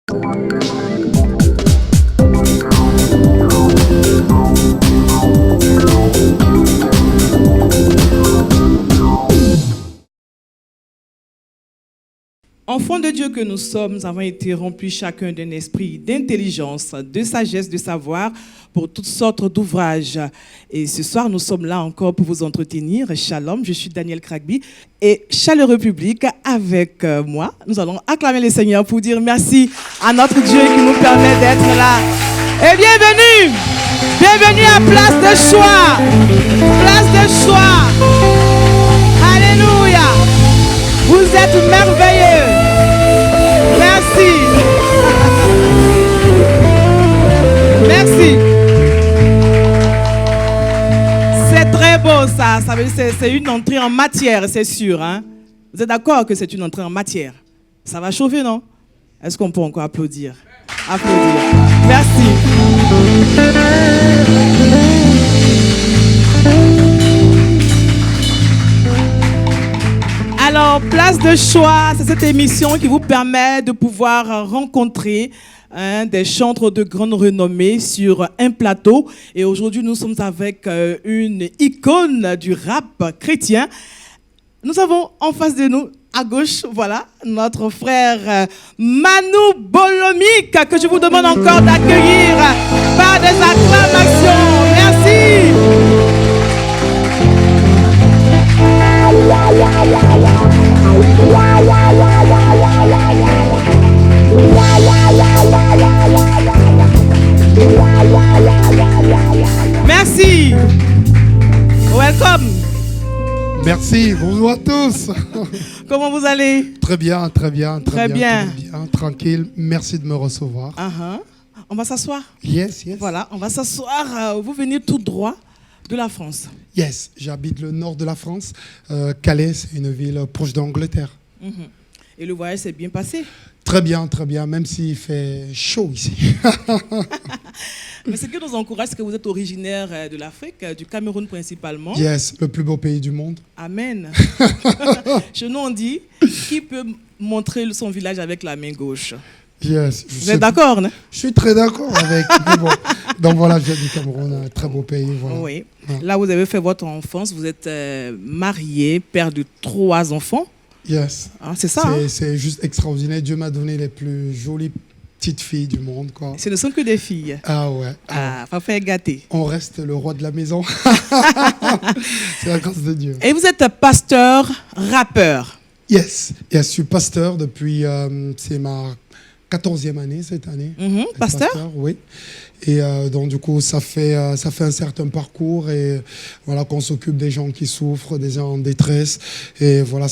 Enfants de Dieu que nous sommes, nous avons été remplis chacun d'un esprit d'intelligence, de sagesse, de savoir pour toutes sortes d'ouvrages. Et ce soir, nous sommes là encore pour vous entretenir. Shalom, je suis Daniel Kragby et chaleureux public avec moi. Nous allons acclamer le Seigneur pour dire merci à notre Dieu qui nous permet d'être là. Et bienvenue, bienvenue à Place de Choix. Place de Choix. Alléluia. Vous êtes merveilleux. Merci. Merci. C'est très beau ça. C'est une entrée en matière, c'est sûr. Hein? Vous êtes d'accord que c'est une entrée en matière? Ça va chauffer, non? Est-ce qu'on peut encore applaudir? Applaudir. Merci. Alors, Place de Choix, c'est cette émission qui vous permet de pouvoir rencontrer des chantres de grande renommée sur un plateau. Et aujourd'hui, nous sommes avec une icône du rap chrétien. Nous avons en face de nous, à gauche, voilà, notre frère Manu Bolomik, que je vous demande encore d'accueillir par des acclamations. Merci. Merci. Welcome. Merci, bonjour à tous. Comment vous allez? Très bien, très bien, Très bien. Tranquille, merci de me recevoir. On va s'asseoir. Yes. Voilà, on va s'asseoir. Vous venez tout droit de la France. Yes, j'habite le nord de la France. Calais, c'est une ville proche d'Angleterre. Et le voyage s'est bien passé? Très bien, même s'il fait chaud ici. Mais ce qui nous encourage, c'est que vous êtes originaire de l'Afrique, du Cameroun principalement. Yes, le plus beau pays du monde. Amen. Chez nous, on dit, qui peut montrer son village avec la main gauche? Yes. Vous êtes d'accord, non? Je suis très d'accord avec. Bon. Donc voilà, je viens du Cameroun, un très beau pays. Voilà. Oui. Ouais. Là, vous avez fait votre enfance, vous êtes marié, père de 3 enfants. Yes. C'est ça. C'est juste extraordinaire. Dieu m'a donné les plus jolies petites filles du monde, quoi. Ce ne sont que des filles. Ah ouais. Papa est gâté. On reste le roi de la maison. C'est la grâce de Dieu. Et vous êtes pasteur, rappeur. Yes, je suis pasteur depuis, c'est ma 14e année cette année. Pasteur? Oui. Et donc du coup, ça fait un certain parcours et voilà qu'on s'occupe des gens qui souffrent, des gens en détresse. Et voilà,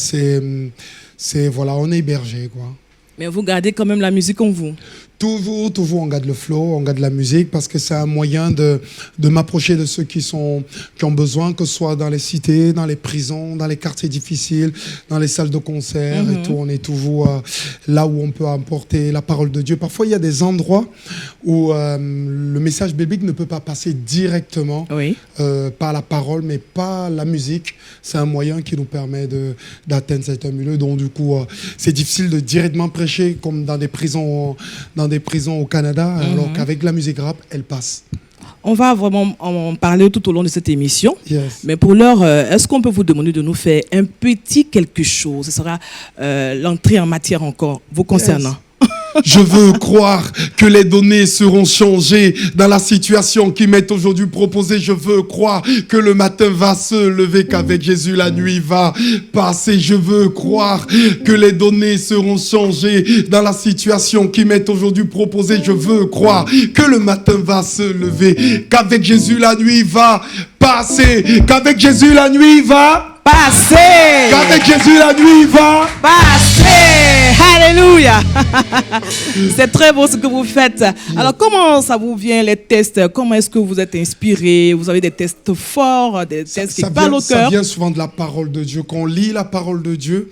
voilà, on est hébergé, quoi. Mais vous gardez quand même la musique en vous? Toujours, on garde le flow, on garde la musique parce que c'est un moyen de m'approcher de ceux qui ont besoin, que ce soit dans les cités, dans les prisons, dans les quartiers difficiles, dans les salles de concert et tout. On est toujours là où on peut apporter la parole de Dieu. Parfois, il y a des endroits où le message biblique ne peut pas passer directement par la parole, mais par la musique. C'est un moyen qui nous permet d'atteindre certains milieux. Donc, du coup, c'est difficile de directement prêcher comme dans des prisons au Canada, alors qu'avec la musique rap, elle passe. On va vraiment en parler tout au long de cette émission. Yes. Mais pour l'heure, est-ce qu'on peut vous demander de nous faire un petit quelque chose? Ce sera l'entrée en matière encore, vous concernant. Yes. Je veux croire que les données seront changées dans la situation qui m'est aujourd'hui proposée. Je veux croire que le matin va se lever, qu'avec Jésus la nuit va passer. Je veux croire que les données seront changées dans la situation qui m'est aujourd'hui proposée. Je veux croire que le matin va se lever, qu'avec Jésus la nuit va passer, qu'avec Jésus la nuit va passer, qu'avec Jésus la nuit va passer. Alléluia. C'est très beau ce que vous faites. Alors, comment ça vous vient, les tests? Comment est-ce que vous êtes inspiré? Vous avez des tests forts, des tests qui parlent au cœur? Ça vient souvent de la parole de Dieu. Quand on lit la parole de Dieu,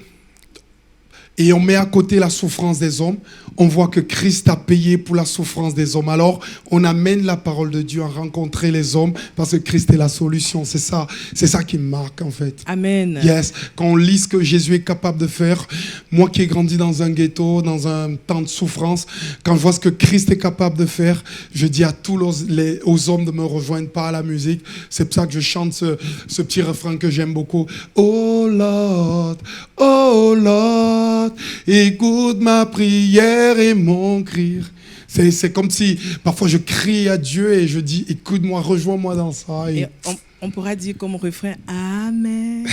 et on met à côté la souffrance des hommes, on voit que Christ a payé pour la souffrance des hommes. Alors, on amène la parole de Dieu à rencontrer les hommes parce que Christ est la solution. C'est ça qui me marque en fait. Amen. Yes, quand on lit ce que Jésus est capable de faire, moi qui ai grandi dans un ghetto, dans un temps de souffrance, quand je vois ce que Christ est capable de faire, je dis à tous aux hommes de me rejoindre par la musique. C'est pour ça que je chante ce petit refrain que j'aime beaucoup. Oh Lord, écoute ma prière et mon cri. C'est comme si parfois je crie à Dieu et je dis écoute-moi, rejoins-moi dans ça. Et on pourra dire comme refrain Amen.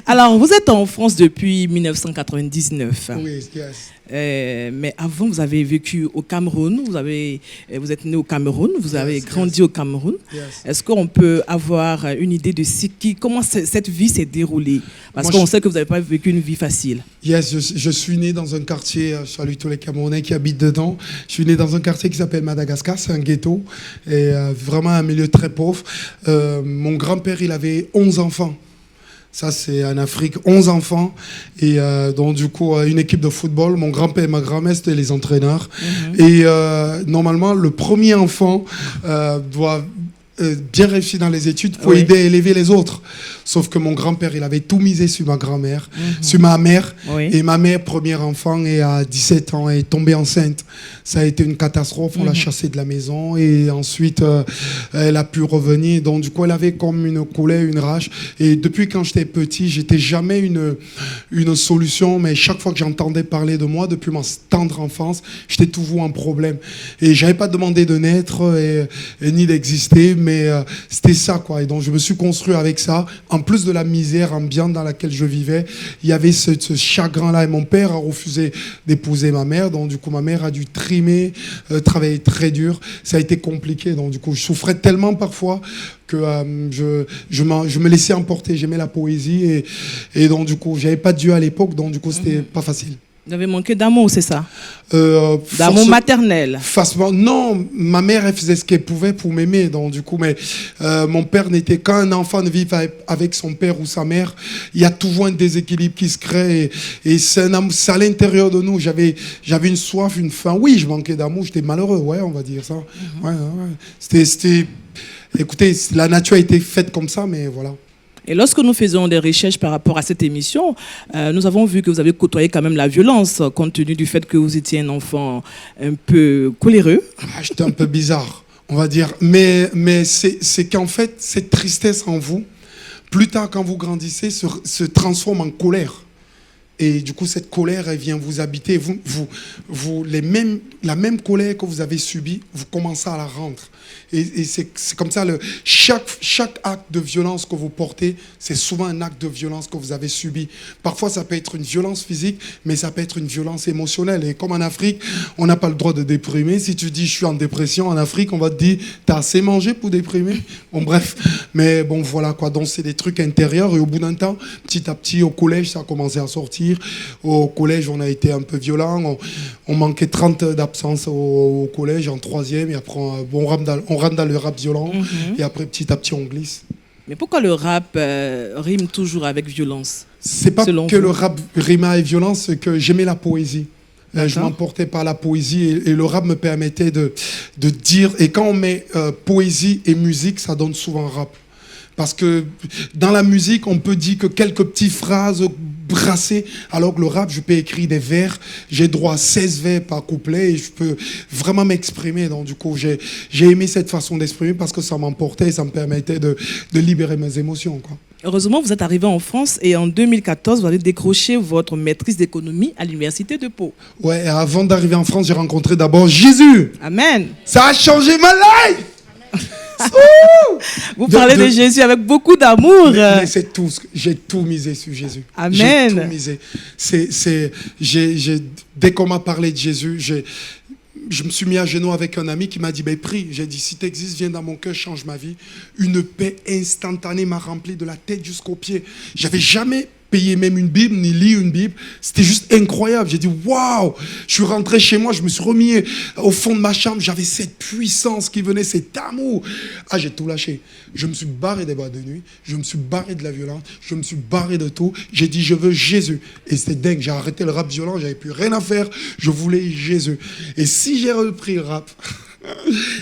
Alors, vous êtes en France depuis 1999. Oui, yes. Mais avant, vous avez vécu au Cameroun, vous êtes né au Cameroun, vous avez grandi au Cameroun. Yes. Est-ce qu'on peut avoir une idée de comment cette vie s'est déroulée? Parce qu'on sait que vous n'avez pas vécu une vie facile. Yes, je suis né dans un quartier, je salue tous les Camerounais qui habitent dedans. Je suis né dans un quartier qui s'appelle Madagascar, c'est un ghetto, et vraiment un milieu très pauvre. Mon grand-père, il avait 11 enfants. Ça, c'est en Afrique, 11 enfants. Et donc, du coup, une équipe de football. Mon grand-père et ma grand-mère, c'était les entraîneurs. Et normalement, le premier enfant doit bien réussir dans les études pour aider à élever les autres. Sauf que mon grand-père, il avait tout misé sur ma grand-mère, sur ma mère. Et ma mère, premier enfant, et à 17 ans, est tombée enceinte. Ça a été une catastrophe. On l'a chassée de la maison. Et ensuite, elle a pu revenir. Donc, du coup, elle avait comme une colère, une rage. Et depuis quand j'étais petit, j'étais jamais une solution. Mais chaque fois que j'entendais parler de moi, depuis ma tendre enfance, j'étais toujours un problème. Et j'avais pas demandé de naître et ni d'exister. Mais c'était ça, quoi. Et donc, je me suis construit avec ça. En plus de la misère ambiante dans laquelle je vivais, il y avait ce chagrin-là. Et mon père a refusé d'épouser ma mère. Donc, du coup, ma mère a dû trimer, travailler très dur. Ça a été compliqué. Donc, du coup, je souffrais tellement parfois que je me laissais emporter. J'aimais la poésie. Et donc, du coup, j'avais pas de Dieu à l'époque. Donc, du coup, c'était pas facile. Vous avez manqué d'amour, c'est ça? D'amour maternel? Non, ma mère, elle faisait ce qu'elle pouvait pour m'aimer. Donc, du coup, mais mon père n'était qu'un enfant de vivre avec son père ou sa mère. Il y a toujours un déséquilibre qui se crée. Et c'est à l'intérieur de nous. J'avais une soif, une faim. Oui, je manquais d'amour. J'étais malheureux, ouais, on va dire ça. C'était... Écoutez, la nature a été faite comme ça, mais voilà. Et lorsque nous faisons des recherches par rapport à cette émission, nous avons vu que vous avez côtoyé quand même la violence, compte tenu du fait que vous étiez un enfant un peu coléreux. J'étais un peu bizarre, on va dire. Mais c'est qu'en fait, cette tristesse en vous, plus tard quand vous grandissez, se transforme en colère. Et du coup, cette colère, elle vient vous habiter. La même colère que vous avez subie, vous commencez à la rendre. Et c'est comme ça, chaque acte de violence que vous portez, c'est souvent un acte de violence que vous avez subi. Parfois, ça peut être une violence physique, mais ça peut être une violence émotionnelle. Et comme en Afrique, on n'a pas le droit de déprimer. Si tu dis « je suis en dépression », en Afrique, on va te dire « t'as assez mangé pour déprimer ?» Bon, bref. Mais bon, voilà quoi. Donc, c'est des trucs intérieurs. Et au bout d'un temps, petit à petit, au collège, ça a commencé à sortir. Au collège, on a été un peu violent. On manquait 30 d'absence au collège, en 3e. Et après, on rentre dans le rap violent. Et après, petit à petit, on glisse. Mais pourquoi le rap rime toujours avec violence? C'est pas que le rap rime avec violence, c'est que j'aimais la poésie. Je m'emportais par la poésie et le rap me permettait de dire... Et quand on met poésie et musique, ça donne souvent rap. Parce que dans la musique, on peut dire que quelques petites phrases brassées, alors que le rap, je peux écrire des vers, j'ai droit à 16 vers par couplet et je peux vraiment m'exprimer. Donc du coup, j'ai aimé cette façon d'exprimer parce que ça m'emportait et ça me permettait de libérer mes émotions, quoi. Heureusement, vous êtes arrivé en France et en 2014, vous avez décroché votre maîtrise d'économie à l'Université de Pau. Ouais, et avant d'arriver en France, j'ai rencontré d'abord Jésus. Amen. Ça a changé ma life. Vous parlez de Jésus avec beaucoup d'amour. Mais c'est tout. J'ai tout misé sur Jésus. Amen. J'ai tout misé. Dès qu'on m'a parlé de Jésus, je me suis mis à genoux avec un ami qui m'a dit « prie ». J'ai dit « si tu existes, viens dans mon cœur, change ma vie ». Une paix instantanée m'a rempli de la tête jusqu'aux pieds. J'avais jamais payer même une Bible, ni lire une Bible. C'était juste incroyable. J'ai dit, waouh! Je suis rentré chez moi, je me suis remis au fond de ma chambre. J'avais cette puissance qui venait, cet amour. Ah, j'ai tout lâché. Je me suis barré des boîtes de nuit. Je me suis barré de la violence. Je me suis barré de tout. J'ai dit, je veux Jésus. Et c'était dingue. J'ai arrêté le rap violent. J'avais plus rien à faire. Je voulais Jésus. Et si j'ai repris le rap,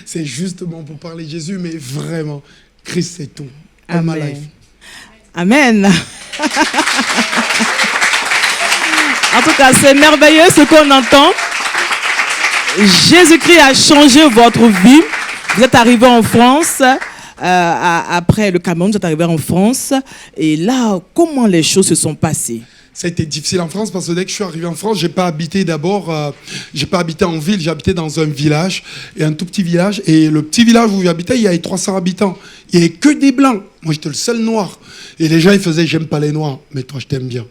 c'est justement pour parler de Jésus, mais vraiment, Christ, c'est tout. All my life. Amen. En tout cas, c'est merveilleux ce qu'on entend. Jésus-Christ a changé votre vie. Vous êtes arrivé en France, après le Cameroun, vous êtes arrivé en France. Et là, comment les choses se sont passées? Ça a été difficile en France parce que dès que je suis arrivé en France, j'ai pas habité en ville, j'ai habité dans un village, et un tout petit village. Et le petit village où j'habitais, il y avait 300 habitants. Il n'y avait que des blancs. Moi, j'étais le seul noir. Et les gens, ils faisaient, j'aime pas les noirs, mais toi, je t'aime bien.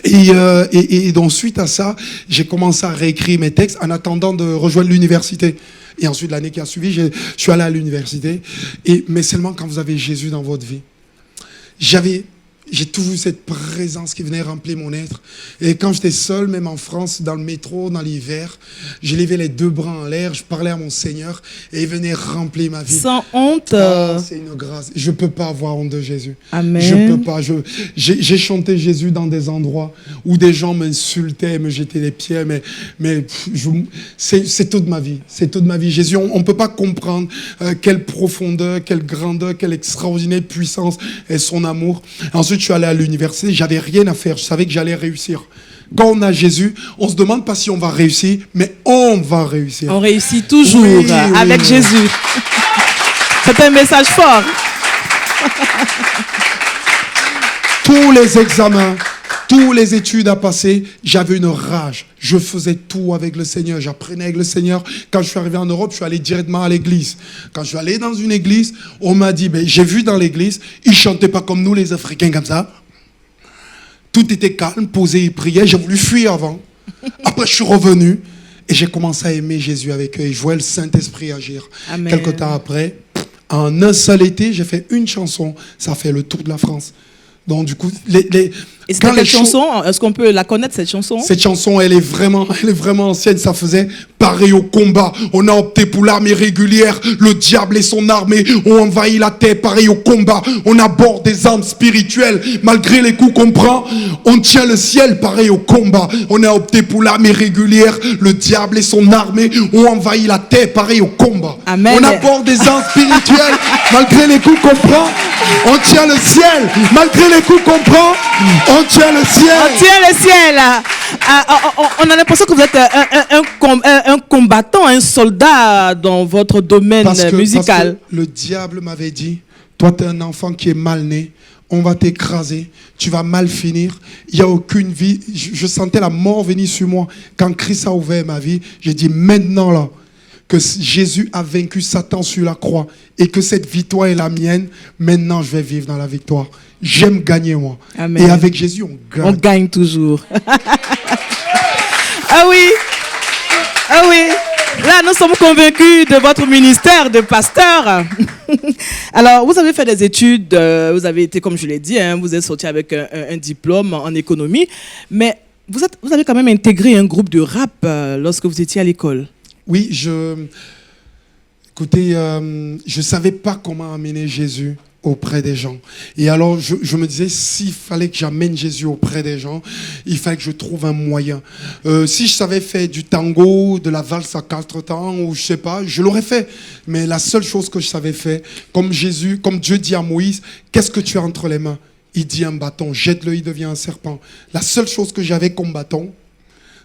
Et donc, suite à ça, j'ai commencé à réécrire mes textes en attendant de rejoindre l'université. Et ensuite, l'année qui a suivi, je suis allé à l'université. Mais seulement quand vous avez Jésus dans votre vie. J'ai toujours eu cette présence qui venait remplir mon être. Et quand j'étais seul, même en France, dans le métro, dans l'hiver, je levais les deux bras en l'air, je parlais à mon Seigneur et il venait remplir ma vie. Sans honte. C'est une grâce. Je ne peux pas avoir honte de Jésus. Amen. Je ne peux pas. J'ai chanté Jésus dans des endroits où des gens m'insultaient, me jetaient des pierres, c'est toute ma vie. C'est toute ma vie. Jésus, on ne peut pas comprendre quelle profondeur, quelle grandeur, quelle extraordinaire puissance est son amour. Ensuite, je suis allé à l'université, j'avais rien à faire, je savais que j'allais réussir. Quand on a Jésus, on se demande pas si on va réussir, mais on va réussir. On réussit toujours avec Jésus. C'est un message fort. Tous les examens, toutes les études à passer, j'avais une rage. Je faisais tout avec le Seigneur, j'apprenais avec le Seigneur. Quand je suis arrivé en Europe, je suis allé directement à l'église. Quand je suis allé dans une église, on m'a dit, j'ai vu dans l'église, ils ne chantaient pas comme nous les Africains comme ça. Tout était calme, posé, ils priaient. J'ai voulu fuir avant. Après, je suis revenu et j'ai commencé à aimer Jésus avec eux. Et je voyais le Saint-Esprit agir. Amen. Quelque temps après, en un seul été, j'ai fait une chanson. Ça a fait le tour de la France. Donc, du coup, et c'était quelle chanson? Est-ce qu'on peut la connaître, cette chanson? Cette chanson, elle est vraiment ancienne. Ça faisait pareil au combat. On a opté pour l'armée régulière. Le diable et son armée ont envahi la terre. Pareil au combat. On aborde des armes spirituelles. Malgré les coups qu'on prend, on tient le ciel. Pareil au combat. On a opté pour l'armée régulière. Le diable et son armée ont envahi la terre. Pareil au combat. Amen. On aborde des armes spirituelles. Malgré les coups qu'on prend, on tient le ciel. Malgré les coups qu'on prend, on tient le ciel. On tient le ciel. On a l'impression que vous êtes un combattant, un soldat dans votre domaine musical. Parce que le diable m'avait dit, toi tu es un enfant qui est mal né, on va t'écraser, tu vas mal finir, il n'y a aucune vie. Je sentais la mort venir sur moi. Quand Christ a ouvert ma vie, j'ai dit maintenant là, que Jésus a vaincu Satan sur la croix et que cette victoire est la mienne, maintenant je vais vivre dans la victoire. J'aime gagner moi. Amen. Et avec Jésus, on gagne. On gagne toujours. Ah oui. Ah oui. Là, nous sommes convaincus de votre ministère de pasteur. Alors, vous avez fait des études, vous avez été, comme je l'ai dit, vous êtes sorti avec un diplôme en économie, mais vous avez quand même intégré un groupe de rap lorsque vous étiez à l'école. Oui, écoutez, je ne savais pas comment amener Jésus auprès des gens. Et alors, je me disais, s'il fallait que j'amène Jésus auprès des gens, il fallait que je trouve un moyen. Si je savais faire du tango, de la valse à 4 temps, ou je sais pas, je l'aurais fait. Mais la seule chose que je savais faire, comme Dieu dit à Moïse, qu'est-ce que tu as entre les mains? Il dit un bâton, jette-le, il devient un serpent. La seule chose que j'avais comme bâton,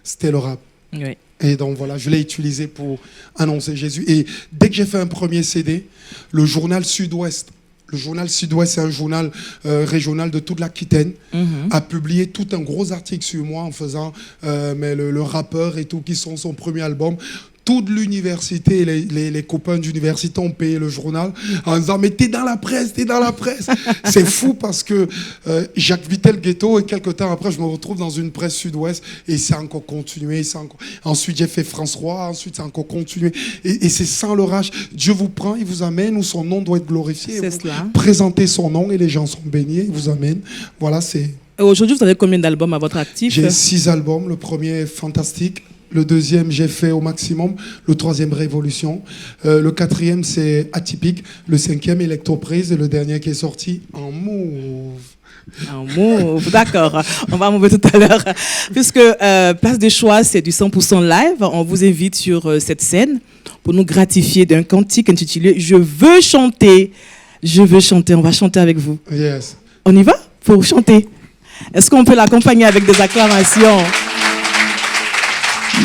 c'était le rap. Oui. Et donc voilà, je l'ai utilisé pour annoncer Jésus. Et dès que j'ai fait un premier CD, le journal Sud-Ouest, c'est un journal régional de toute l'Aquitaine, a publié tout un gros article sur moi en faisant le rappeur et tout, qui sont son premier album. Toute l'université, les copains d'université ont payé le journal en disant « Mais t'es dans la presse, t'es dans la presse !» C'est fou parce que Jacques Vittel-Ghetto, et quelques temps après, je me retrouve dans une presse Sud-Ouest et c'est encore continué. Ensuite, j'ai fait France 3, ensuite, c'est encore continué. Et c'est sans le rage. Dieu vous prend, il vous amène où son nom doit être glorifié. C'est cela. Présentez son nom et les gens sont bénis, il vous amène. Voilà, c'est Et aujourd'hui, vous avez combien d'albums à votre actif? J'ai 6 albums. Le premier est fantastique. Le deuxième, j'ai fait au maximum. Le troisième, Révolution. Le quatrième, c'est Atypique. Le cinquième, Electroprise. Et le dernier qui est sorti, En Move. Un move, d'accord. On va mouver tout à l'heure. Puisque Place des Choix, c'est du 100% live, on vous invite sur cette scène pour nous gratifier d'un cantique intitulé « Je veux chanter ». Je veux chanter, on va chanter avec vous. Yes. On y va pour chanter. Est-ce qu'on peut l'accompagner avec des acclamations?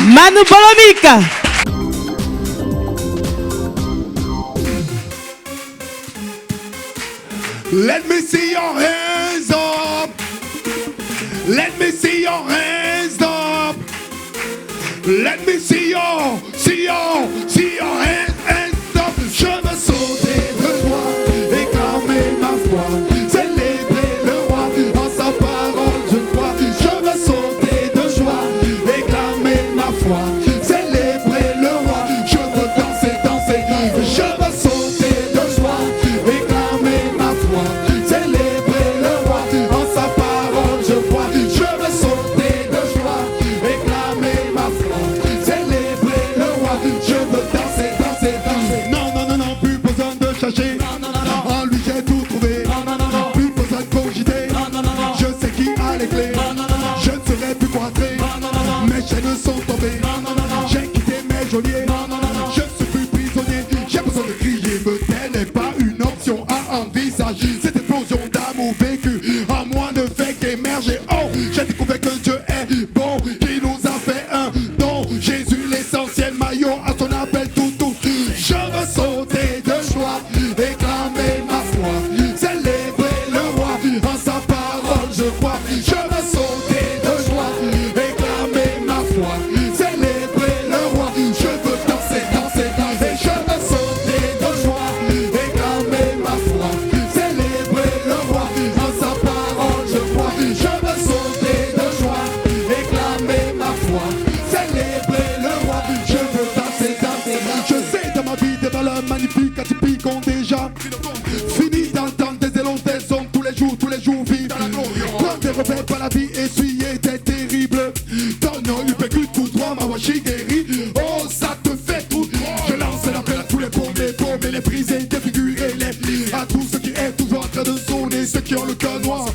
Manu Bolomika. Let me see your hands up. Let me see your hands up. Let me see your hands up. Je veux sauter de joie, réclamer ma foi, célébrer le roi en sa parole je crois. Je veux sauter de joie, réclamer ma foi, célébrer le roi. Je veux danser, danser. Je veux sauter de joie, réclamer ma foi, célébrer le roi en sa parole je crois. Je veux sauter de joie, réclamer ma foi, célébrer le roi. Je veux danser, danser, danser. Non, non, non, non, plus besoin de chercher. En lui j'ai tout trouvé. Plus besoin de cogiter. Je sais qui a les clés. Je ne serai plus quadré. Mes chaînes sont tombées. J'ai quitté mes geôliers. Je ne suis plus prisonnier. J'ai besoin de crier. Me taire n'est pas une option à envisager. Cette explosion d'amour vécu en moi ne fait qu'émerger. Oh, j'ai découvert que Dieu est bon, qui nous a fait un don. Jésus l'essentiel, maillot à son appel tout. Je veux sauter de joie, réclamer ma foi, célébrer le roi en sa parole je crois. Je veux sauter de joie, réclamer ma foi, célébrer le roi. Je veux danser, danser, danser. Je veux sauter de joie, réclamer ma foi, célébrer le roi en sa parole je crois. Je veux sauter de joie, réclamer ma foi, célébrer le roi. Je veux danser, danser. Je sais dans ma vie des valeurs magnifiques, atypiques ont déjà fini d'entendre des élans des hommes tous les jours vivent. Quand des revers par la vie essuyée des terribles. Donnant une vécu tout droit, ma voix guérie. Oh, ça te fait tout. Je lance l'appel à tous les pauvres, les brisés, défigurés, à tous ceux qui est toujours en train de sonner, ceux qui ont le cœur noir.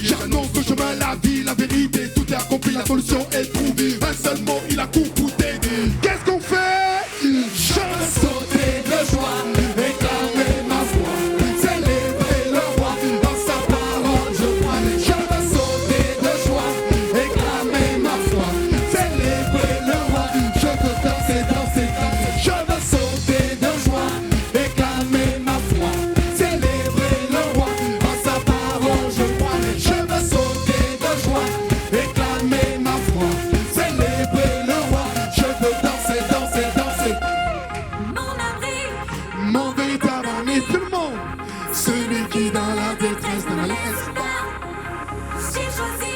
J'annonce le chemin, la vie, la vérité, tout est accompli, la solution est trouvée. Un seul mot, il a coucouté. Qu'est-ce qu'on fait? Je veux sauter de joie, réclamer ma foi, célébrer le roi dans sa parole je crois. Je veux sauter de joie, réclamer ma foi, célébrer le roi. Je veux danser, danser, danser. Je veux sauter de joie, réclamer ma foi, célébrer le roi en sa parole je crois. Je veux sauter de joie, réclamer ma foi, célébrer le roi. Je veux danser, danser, danser. Mon véritable ami, tout le monde. Celui qui dans la détresse, dans la laisse, J'ai choisi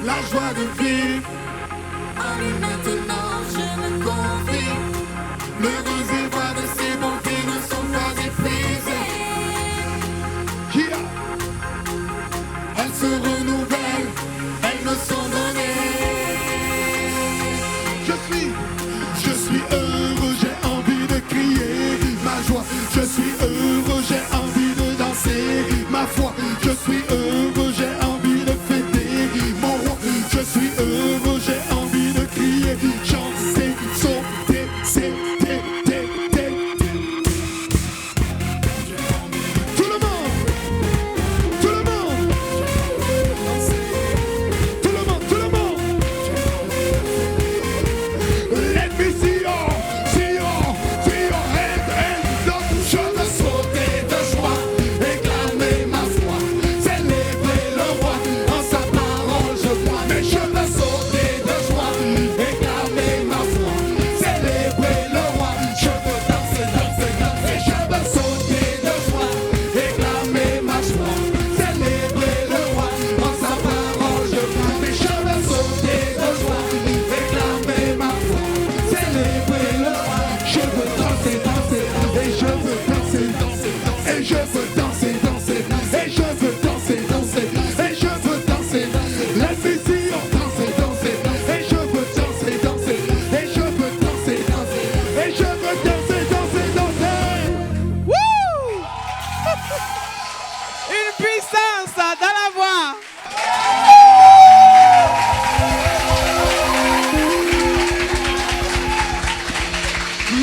la joie de vivre. en lui maintenant, je me confie. Le réservoir de ses bontés ne sont pas épuisées. Qui a? Elles se renouvellent, elles me sont données. Je suis heureux, j'ai envie de crier ma joie. Je suis heureux, j'ai envie de danser ma foi. Je suis heureux, j'ai envie de fêter mon roi. Je suis heureux, j'ai envie de crier, chanter, sauter, sauter. Tout le monde, tout le monde, tout le monde, tout le monde. Let me see your hands up. Je veux sauter de joie, réclamer ma foi, célébrer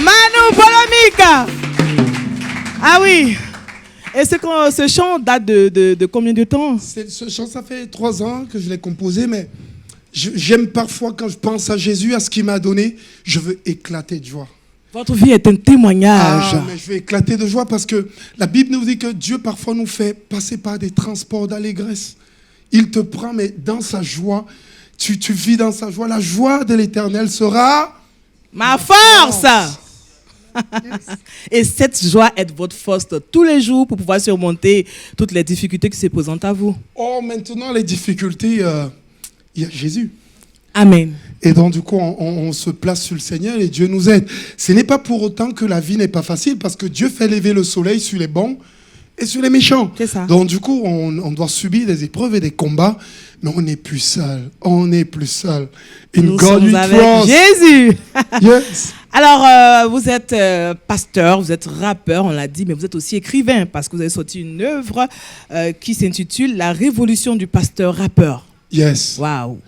Manu Polémique. Ah oui. Et ce chant date de combien de temps? Ce chant, ça fait 3 ans que je l'ai composé, mais j'aime parfois, quand je pense à Jésus, à ce qu'il m'a donné, je veux éclater de joie. Votre vie est un témoignage. Mais je vais éclater de joie parce que la Bible nous dit que Dieu parfois nous fait passer par des transports d'allégresse. Il te prend, mais dans sa joie, tu vis dans sa joie. La joie de l'Éternel sera ma force. Et cette joie est votre force tous les jours pour pouvoir surmonter toutes les difficultés qui se présentent à vous. Oh, maintenant, les difficultés, il y a Jésus. Amen. Et donc, du coup, on se place sur le Seigneur et Dieu nous aide. Ce n'est pas pour autant que la vie n'est pas facile, parce que Dieu fait lever le soleil sur les bons et sur les méchants. C'est ça. Donc, du coup, on doit subir des épreuves et des combats, mais on n'est plus seul. On n'est plus seul. Nous sommes avec Jésus. Yes. Alors, vous êtes pasteur, vous êtes rappeur, on l'a dit, mais vous êtes aussi écrivain, parce que vous avez sorti une œuvre qui s'intitule La révolution du pasteur rappeur. Yes. Waouh.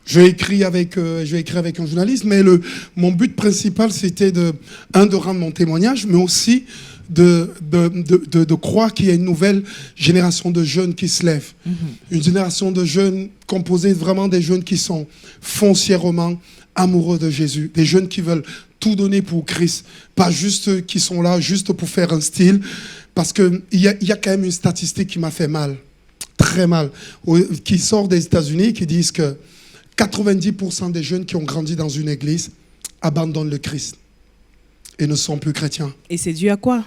Je vais écrire avec un journaliste, mais mon but principal, c'était de rendre mon témoignage, mais aussi de croire qu'il y a une nouvelle génération de jeunes qui se lèvent. Une génération de jeunes composée vraiment des jeunes qui sont foncièrement amoureux de Jésus, des jeunes qui veulent tout donner pour Christ, pas juste qui sont là juste pour faire un style, parce qu'il y a quand même une statistique qui m'a fait mal, très mal, qui sort des États-Unis, qui disent que 90% des jeunes qui ont grandi dans une église abandonnent le Christ et ne sont plus chrétiens. Et c'est dû à quoi?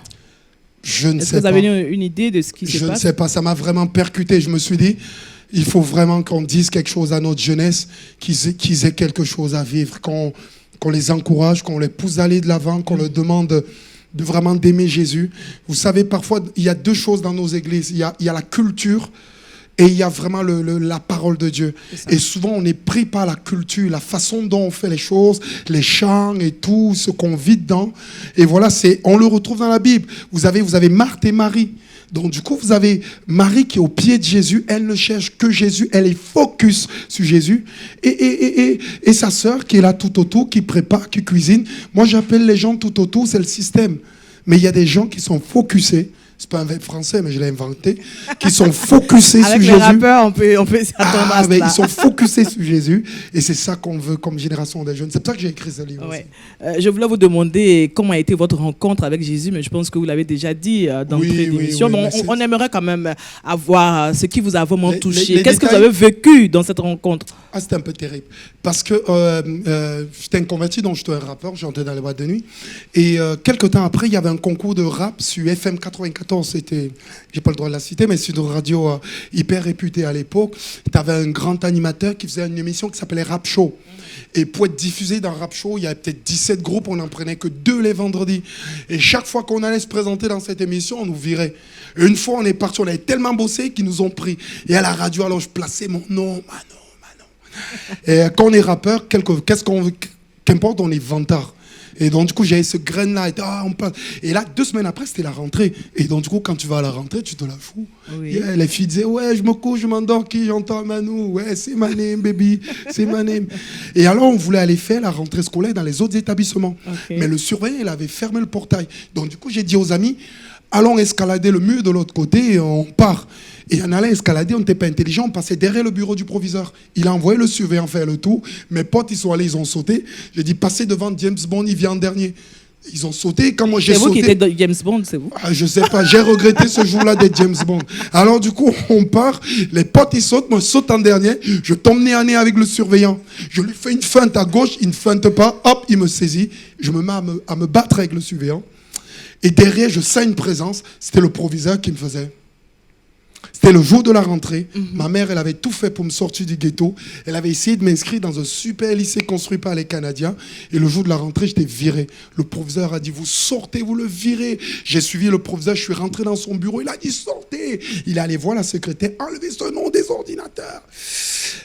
Je ne sais pas. Est-ce que vous avez une idée de ce qui se passe? Je ne sais pas, ça m'a vraiment percuté. Je me suis dit, il faut vraiment qu'on dise quelque chose à notre jeunesse, qu'ils aient quelque chose à vivre, qu'on les encourage, qu'on les pousse à aller de l'avant, qu'on leur demande de vraiment d'aimer Jésus. Vous savez, parfois, il y a 2 choses dans nos églises. Il y a la culture et il y a vraiment la parole de Dieu. Et souvent, on est pris par la culture, la façon dont on fait les choses, les chants et tout, ce qu'on vit dedans. Et voilà, on le retrouve dans la Bible. Vous avez Marthe et Marie. Donc du coup, vous avez Marie qui est au pied de Jésus. Elle ne cherche que Jésus. Elle est focus sur Jésus. Et sa sœur qui est là tout autour, qui prépare, qui cuisine. Moi, j'appelle les gens tout autour, c'est le système. Mais il y a des gens qui sont focusés. C'est pas un verbe français, mais je l'ai inventé. Qui sont focusés sur Jésus. Avec les rappeurs, on peut s'attendre à cela. Ils sont focusés sur Jésus. Et c'est ça qu'on veut comme génération des jeunes. C'est pour ça que j'ai écrit ce livre. Ouais. Je voulais vous demander comment a été votre rencontre avec Jésus, mais je pense que vous l'avez déjà dit d'entrée d'émission. Oui, mais on aimerait quand même avoir ce qui vous a vraiment touché. les Qu'est-ce que vous détails... avez vécu dans cette rencontre? C'était un peu terrible. Parce que j'étais un converti, donc j'étais un rappeur, j'entrais dans les boîtes de nuit. Et quelques temps après, il y avait un concours de rap sur FM 94. C'était, j'ai pas le droit de la citer, mais c'est une radio hyper réputée à l'époque. Tu avais un grand animateur qui faisait une émission qui s'appelait Rap Show. Et pour être diffusé dans Rap Show, il y avait peut-être 17 groupes, on n'en prenait que 2 les vendredis. Et chaque fois qu'on allait se présenter dans cette émission, on nous virait. Et une fois, on est parti, on avait tellement bossé qu'ils nous ont pris. Et à la radio, alors je plaçais mon nom, Manon. Et quand on est rappeur, qu'importe, on est vantard. Et donc, du coup, j'avais ce grain-là. Et là, 2 semaines après, c'était la rentrée. Et donc, du coup, quand tu vas à la rentrée, tu te la fous. Oui. Yeah, les filles disaient, ouais, je me couche, je m'endors, qui j'entends Manu. Ouais, c'est my name, baby. C'est my name. Et alors, on voulait aller faire la rentrée scolaire dans les autres établissements. Okay. Mais le surveillant, il avait fermé le portail. Donc, du coup, j'ai dit aux amis, allons escalader le mur de l'autre côté et on part. Et en allant escalader, on n'était pas intelligent, on passait derrière le bureau du proviseur. Il a envoyé le surveillant faire le tour. Mes potes, ils sont allés, ils ont sauté. J'ai dit, passez devant James Bond, il vient en dernier. Ils ont sauté. Quand moi j'ai sauté... C'est vous qui étiez James Bond, c'est vous? Je sais pas, j'ai regretté ce jour-là d'être James Bond. Alors du coup, on part, les potes ils sautent, moi je saute en dernier, je tombe nez à nez avec le surveillant. Je lui fais une feinte à gauche, il ne feinte pas, hop, il me saisit. Je me mets à me battre avec le surveillant. Et derrière, je sens une présence, c'était le proviseur qui me faisait... C'était le jour de la rentrée. Ma mère, elle avait tout fait pour me sortir du ghetto. Elle avait essayé de m'inscrire dans un super lycée construit par les Canadiens. Et le jour de la rentrée, j'étais viré. Le proviseur a dit, vous sortez, vous le virez. J'ai suivi le proviseur, je suis rentré dans son bureau. Il a dit, sortez. Il est allé voir la secrétaire, enlevez ce nom des ordinateurs.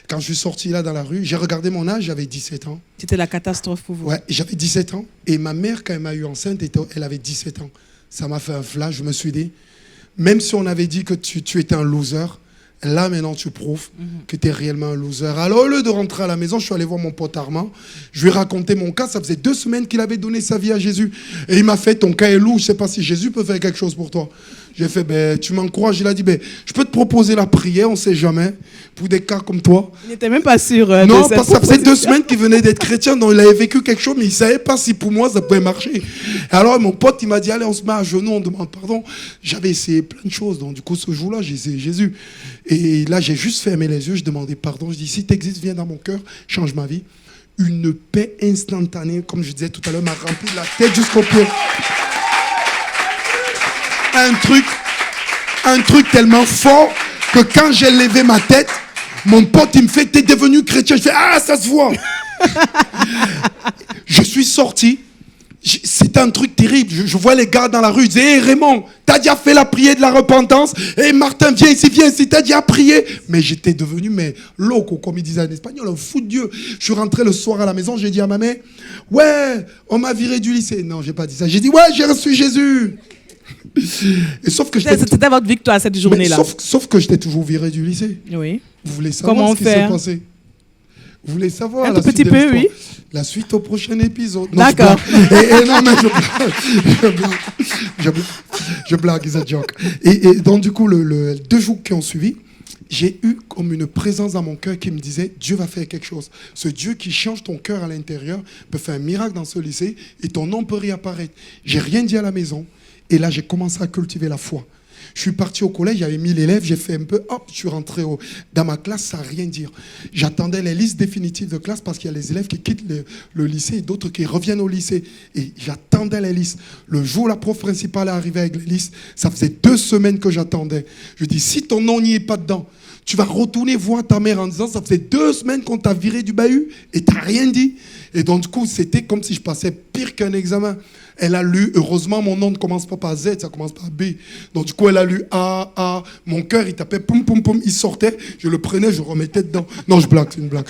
Quand je suis sorti là dans la rue, j'ai regardé mon âge, j'avais 17 ans. C'était la catastrophe pour vous? Ouais, j'avais 17 ans. Et ma mère, quand elle m'a eu enceinte, elle avait 17 ans. Ça m'a fait un flash. Je me suis dit, même si on avait dit que tu étais un loser, Là, maintenant, tu prouves que tu es réellement un loser. Alors, au lieu de rentrer à la maison, je suis allé voir mon pote Armand. Je lui ai raconté mon cas. Ça faisait 2 semaines qu'il avait donné sa vie à Jésus. Et il m'a fait, ton cas est lourd. Je ne sais pas si Jésus peut faire quelque chose pour toi. J'ai fait, ben, tu m'encourages. Il a dit, ben, je peux te proposer la prière, on ne sait jamais, pour des cas comme toi. Il n'était même pas sûr Non, de cette parce que ça faisait 2 proposition. semaines qu'il venait d'être chrétien, donc il avait vécu quelque chose, mais il ne savait pas si pour moi ça pouvait marcher. Et alors mon pote, il m'a dit, allez, on se met à genoux, on demande pardon. J'avais essayé plein de choses, donc du coup, ce jour-là, j'ai essayé Jésus. Et là, j'ai juste fermé les yeux, je demandais pardon. Je dis, si tu existes, viens dans mon cœur, change ma vie. Une paix instantanée, comme je disais tout à l'heure, m'a rempli de la tête jusqu'au pied. Un truc tellement fort que quand j'ai levé ma tête, mon pote, il me fait, t'es devenu chrétien. Je fais, ah, ça se voit. Je suis sorti. C'était un truc terrible. Je vois les gars dans la rue. Ils disaient, hey, Raymond, t'as déjà fait la prière de la repentance. Hey, Martin, viens ici, t'as déjà prié. Mais j'étais devenu, loco, comme ils disaient en espagnol, un fou de Dieu. Je suis rentré le soir à la maison, j'ai dit à ma mère, ouais, on m'a viré du lycée. Non, j'ai pas dit ça. J'ai dit, ouais, j'ai reçu Jésus. Et sauf que C'était votre victoire cette journée-là. Sauf que j'étais toujours viré du lycée. Oui. Vous voulez savoir Comment ce qui s'est faire passé? Vous voulez savoir Un la tout suite petit de peu, l'histoire? oui. La suite au prochain épisode. Non, D'accord. Non, mais je blague, it's a joke. Et donc, du coup, le 2 jours qui ont suivi, j'ai eu comme une présence dans mon cœur qui me disait, Dieu va faire quelque chose. Ce Dieu qui change ton cœur à l'intérieur peut faire un miracle dans ce lycée et ton nom peut réapparaître. J'ai rien dit à la maison. Et là, j'ai commencé à cultiver la foi. Je suis parti au collège, il y avait 1000 élèves, j'ai fait un peu, hop, je suis rentré dans ma classe, ça n'a rien dire. J'attendais les listes définitives de classe parce qu'il y a les élèves qui quittent le lycée et d'autres qui reviennent au lycée. Et j'attendais les listes. Le jour où la prof principale est arrivée avec les listes, ça faisait 2 semaines que j'attendais. Je dis, si ton nom n'y est pas dedans, tu vas retourner voir ta mère en disant, ça faisait 2 semaines qu'on t'a viré du bahut et tu n'as rien dit. Et donc, du coup, c'était comme si je passais pire qu'un examen. Elle a lu, heureusement, mon nom ne commence pas par Z, ça commence par B. Donc, du coup, elle a lu A, A. Mon cœur, il tapait, poum, poum, poum, il sortait. Je le prenais, je remettais dedans. Non, je blague, c'est une blague.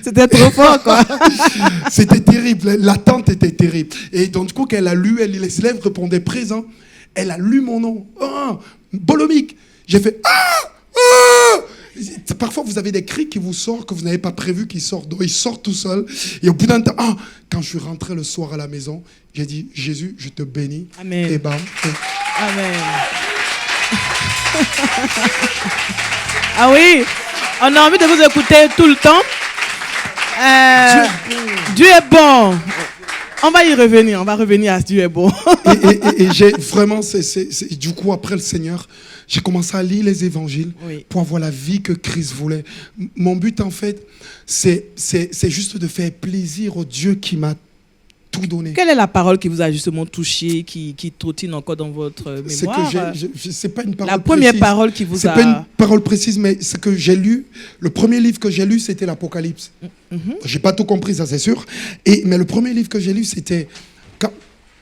C'était trop fort, quoi. C'était terrible. L'attente était terrible. Et donc, du coup, quand elle a lu, les élèves répondaient présent. Elle a lu mon nom. Ah, Bolomique. J'ai fait Ah, ah. Parfois, vous avez des cris qui vous sortent, que vous n'avez pas prévu qu'ils sortent. Donc, ils sortent tout seuls. Et au bout d'un temps, quand je suis rentré le soir à la maison, j'ai dit, Jésus, je te bénis. Amen. Et bam. Amen. Ah oui, on a envie de vous écouter tout le temps. Dieu est bon. On va y revenir, on va revenir à Dieu est bon. Et j'ai vraiment, du coup, après le Seigneur, j'ai commencé à lire les évangiles pour avoir la vie que Christ voulait. Mon but, en fait, c'est juste de faire plaisir au Dieu qui m'a tout donné. Quelle est la parole qui vous a justement touché, qui trottine encore dans votre mémoire? C'est pas une parole La première précise. parole qui vous C'est a... pas une parole précise, mais ce que j'ai lu, le premier livre que j'ai lu, c'était l'Apocalypse. J'ai pas tout compris, ça c'est sûr. Mais le premier livre que j'ai lu, c'était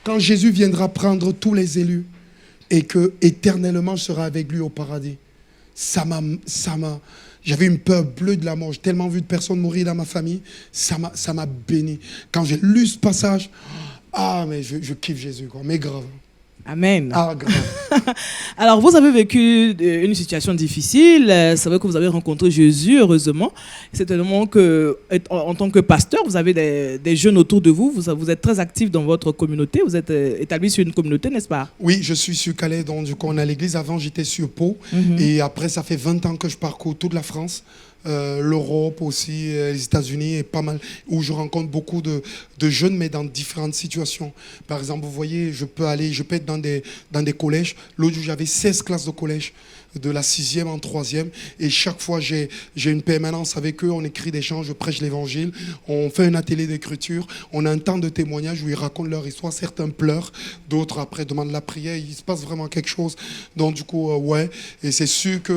quand Jésus viendra prendre tous les élus et que éternellement je serai avec lui au paradis. J'avais une peur bleue de la mort. J'ai tellement vu de personnes mourir dans ma famille. Ça m'a béni. Quand j'ai lu ce passage, mais je kiffe Jésus, quoi. Mais grave. Amen. Grave. Alors, vous avez vécu une situation difficile. C'est vrai que vous avez rencontré Jésus, heureusement. C'est tellement que, en tant que pasteur, vous avez des jeunes autour de vous. Vous êtes très actifs dans votre communauté. Vous êtes établi sur une communauté, n'est-ce pas? Oui, je suis sur Calais, donc du coup, on a l'église. Avant, j'étais sur Pau. Et après, ça fait 20 ans que je parcours toute la France. L'Europe aussi, les États-Unis et pas mal, où je rencontre beaucoup de jeunes, mais dans différentes situations. Par exemple, vous voyez, je peux être dans des collèges. L'autre jour, j'avais 16 classes de collège, de la 6e en 3e, et chaque fois, j'ai une permanence avec eux, on écrit des chants, je prêche l'évangile, on fait un atelier d'écriture, on a un temps de témoignage où ils racontent leur histoire, certains pleurent, d'autres après demandent la prière, il se passe vraiment quelque chose. Donc du coup, et c'est sûr que...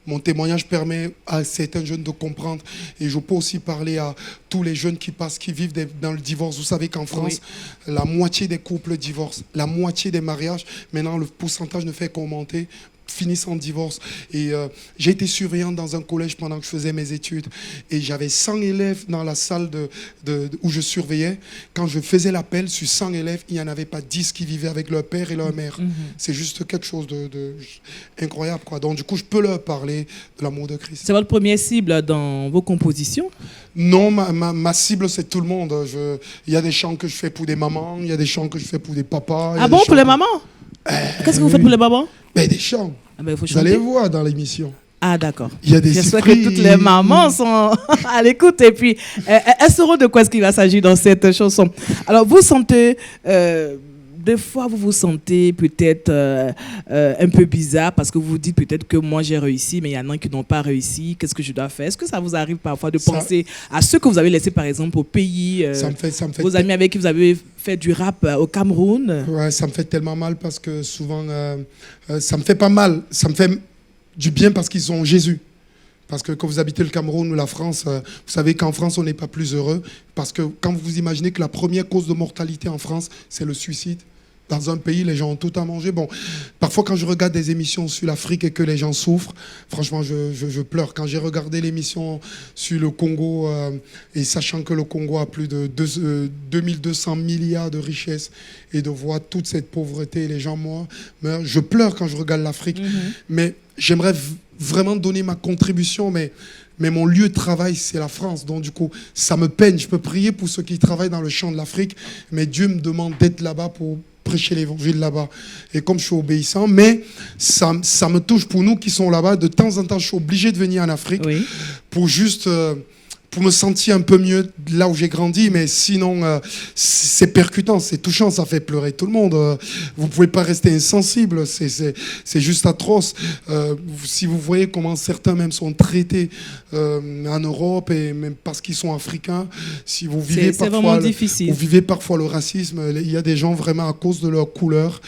mon témoignage permet à certains jeunes de comprendre. Et je peux aussi parler à tous les jeunes qui vivent dans le divorce. Vous savez qu'en France, la moitié des couples divorcent. La moitié des mariages, maintenant, le pourcentage ne fait qu'augmenter finissent en divorce. Et j'ai été surveillant dans un collège pendant que je faisais mes études. Et j'avais 100 élèves dans la salle où je surveillais. Quand je faisais l'appel, sur 100 élèves, il n'y en avait pas 10 qui vivaient avec leur père et leur mère. C'est juste quelque chose de incroyable, quoi. Donc du coup, je peux leur parler de l'amour de Christ. C'est votre première cible dans vos compositions? Non, ma cible, c'est tout le monde. Il y a des chants que je fais pour des mamans, il y a des chants que je fais pour des papas. Ah bon, pour les mamans? Qu'est-ce que vous faites pour les mamans? Ben, des chants. Ah ben, il faut Vous allez chanter. voir dans l'émission. Ah d'accord. Il y a des J'espère surprises. que toutes les mamans sont à l'écoute et puis elles sauront de quoi est-ce qu'il va s'agir dans cette chanson. Alors vous sentez, des fois vous vous sentez peut-être un peu bizarre parce que vous vous dites peut-être que moi j'ai réussi mais il y en a qui n'ont pas réussi, qu'est-ce que je dois faire? Est-ce que ça vous arrive parfois de penser à ceux que vous avez laissés par exemple au pays, Ça me fait vos amis avec qui vous avez fait du rap au Cameroun? Ouais, ça me fait tellement mal parce que souvent, ça me fait pas mal. Ça me fait du bien parce qu'ils ont Jésus. Parce que quand vous habitez le Cameroun ou la France, vous savez qu'en France, on n'est pas plus heureux. Parce que quand vous imaginez que la première cause de mortalité en France, c'est le suicide. Dans un pays, les gens ont tout à manger. Bon, parfois, quand je regarde des émissions sur l'Afrique et que les gens souffrent, franchement, je pleure. Quand j'ai regardé l'émission sur le Congo, et sachant que le Congo a plus de 2200 milliards de richesses, et de voir toute cette pauvreté, les gens meurent, je pleure quand je regarde l'Afrique. Mais j'aimerais vraiment donner ma contribution, mais mon lieu de travail, c'est la France. Donc, du coup, ça me peine. Je peux prier pour ceux qui travaillent dans le champ de l'Afrique, mais Dieu me demande d'être là-bas pour prêcher l'évangile là-bas. Et comme je suis obéissant, mais ça me touche pour nous qui sont là-bas. De temps en temps, je suis obligé de venir en Afrique pour juste... pour me sentir un peu mieux là où j'ai grandi, mais sinon, c'est percutant, c'est touchant, ça fait pleurer tout le monde. Vous ne pouvez pas rester insensible, c'est juste atroce. Si vous voyez comment certains même sont traités en Europe, et même parce qu'ils sont africains, si vous vivez vraiment difficile. Vous vivez parfois le racisme, il y a des gens vraiment à cause de leur couleur.